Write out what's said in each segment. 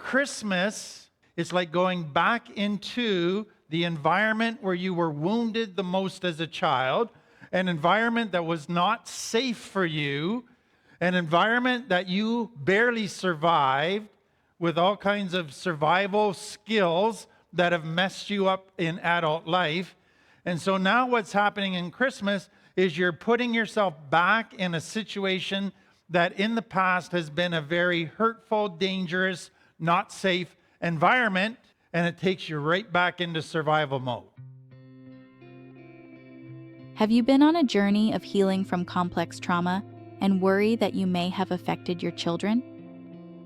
Christmas is like going back into the environment where you were wounded the most as a child, an environment that was not safe for you, an environment that you barely survived with all kinds of survival skills that have messed you up in adult life. And so now what's happening in Christmas is you're putting yourself back in a situation that in the past has been a very hurtful, dangerous, not safe environment, and it takes you right back into survival mode. Have you been on a journey of healing from complex trauma and worry that you may have affected your children?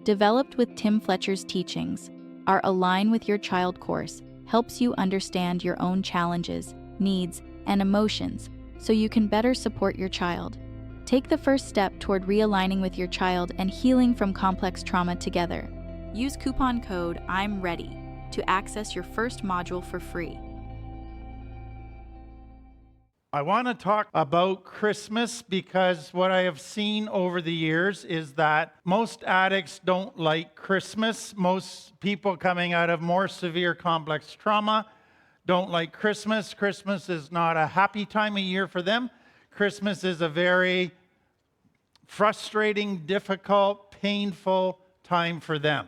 Developed with Tim Fletcher's teachings, our Align with Your Child course helps you understand your own challenges, needs, and emotions so you can better support your child. Take the first step toward realigning with your child and healing from complex trauma together. Use coupon code I'm Ready to access your first module for free. I want to talk about Christmas because what I have seen over the years is that most addicts don't like Christmas. Most people coming out of more severe complex trauma don't like Christmas. Christmas is not a happy time of year for them. Christmas is a very frustrating, difficult, painful time for them.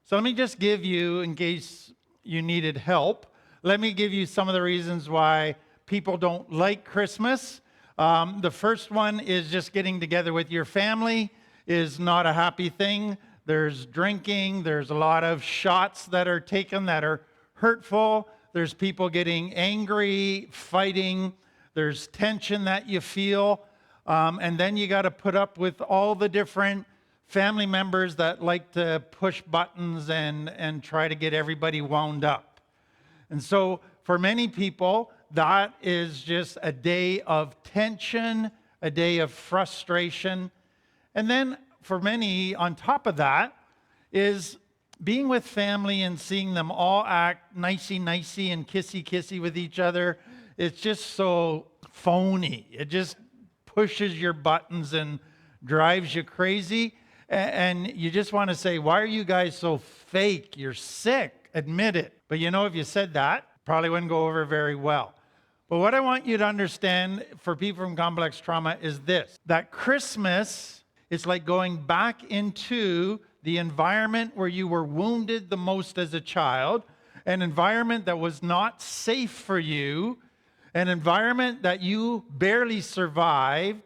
So let me just give you, in case you needed help, let me give you some of the reasons why people don't like Christmas. The first one is just getting together with your family is not a happy thing. There's drinking. There's a lot of shots that are taken that are hurtful. There's people getting angry, fighting. There's tension that you feel. And then you got to put up with all the different family members that like to push buttons and try to get everybody wound up. And so for many people, that is just a day of tension, a day of frustration. And then for many, on top of that, is being with family and seeing them all act nicey-nicey and kissy-kissy with each other. It's just so phony. It just pushes your buttons and drives you crazy. And you just want to say, why are you guys so fake? You're sick. Admit it. But you know, if you said that, probably wouldn't go over very well. But what I want you to understand for people from complex trauma is this, that Christmas is like going back into the environment where you were wounded the most as a child, an environment that was not safe for you, an environment that you barely survived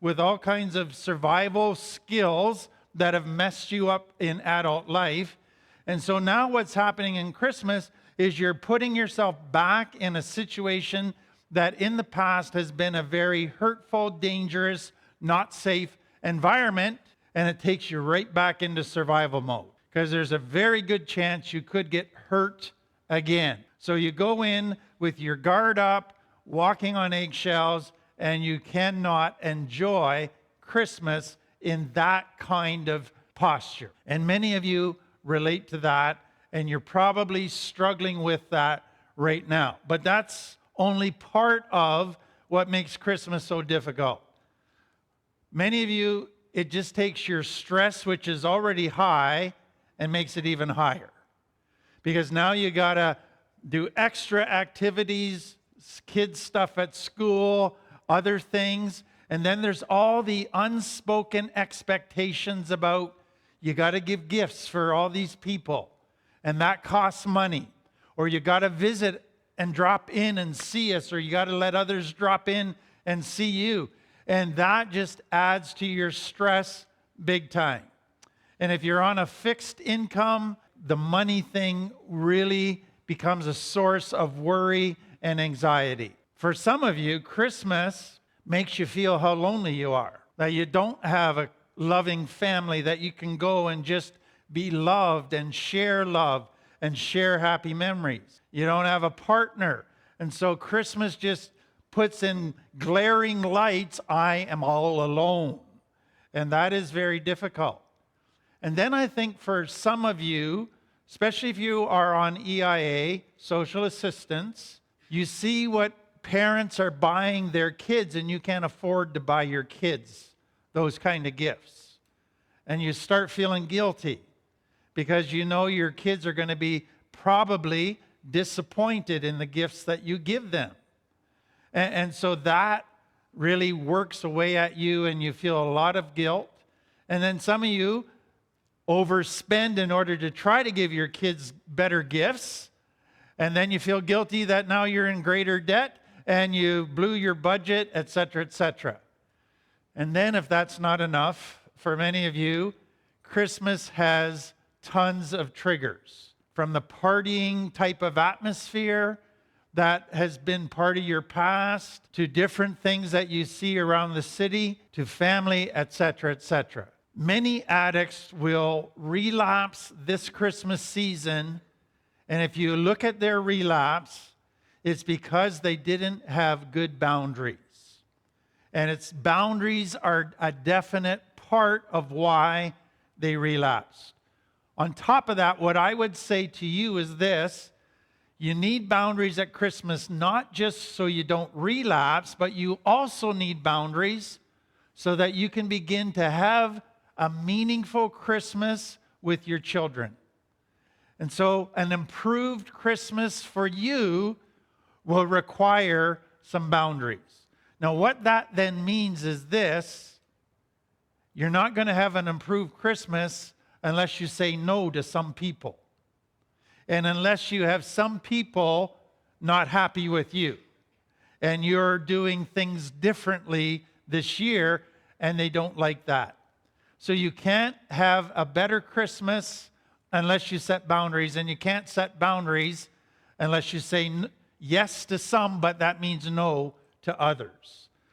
with all kinds of survival skills that have messed you up in adult life. And so now what's happening in Christmas is you're putting yourself back in a situation that in the past has been a very hurtful, dangerous, not safe environment, and it takes you right back into survival mode because there's a very good chance you could get hurt again. So you go in with your guard up, walking on eggshells, and you cannot enjoy Christmas in that kind of posture. And many of you relate to that, and you're probably struggling with that right now. But that's only part of what makes Christmas so difficult. Many of you, it just takes your stress, which is already high, and makes it even higher. Because now you got to do extra activities, kids stuff at school, other things. And then there's all the unspoken expectations about you got to give gifts for all these people. And that costs money. Or you got to visit and drop in and see us. Or you got to let others drop in and see you. And that just adds to your stress big time. And if you're on a fixed income, the money thing really becomes a source of worry and anxiety. For some of you, Christmas makes you feel how lonely you are, that you don't have a loving family, that you can go and just be loved and share love and share happy memories. You don't have a partner. And so Christmas just puts in glaring lights, I am all alone. And that is very difficult. And then I think for some of you, especially if you are on EIA, social assistance, you see what parents are buying their kids and you can't afford to buy your kids those kind of gifts. And you start feeling guilty. because you know your kids are going to be probably disappointed in the gifts that you give them. And so that really works away at you, and you feel a lot of guilt. And then some of you overspend in order to try to give your kids better gifts. And then you feel guilty that now you're in greater debt and you blew your budget, etc., etc. And then if that's not enough, for many of you, Christmas has tons of triggers. From the partying type of atmosphere that has been part of your past, to different things that you see around the city, to family, etc., etc. Many addicts will relapse this Christmas season, and if you look at their relapse, it's because they didn't have good boundaries. And its boundaries are a definite part of why they relapsed. On top of that, what I would say to you is this: you need boundaries at Christmas, not just so you don't relapse, but you also need boundaries so that you can begin to have a meaningful Christmas with your children. And so an improved Christmas for you will require some boundaries. Now, what that then means is this: you're not going to have an improved Christmas unless you say no to some people. And unless you have some people not happy with you, and you're doing things differently this year, and they don't like that. So you can't have a better Christmas unless you set boundaries, and you can't set boundaries unless you say yes to some, but that means no to others.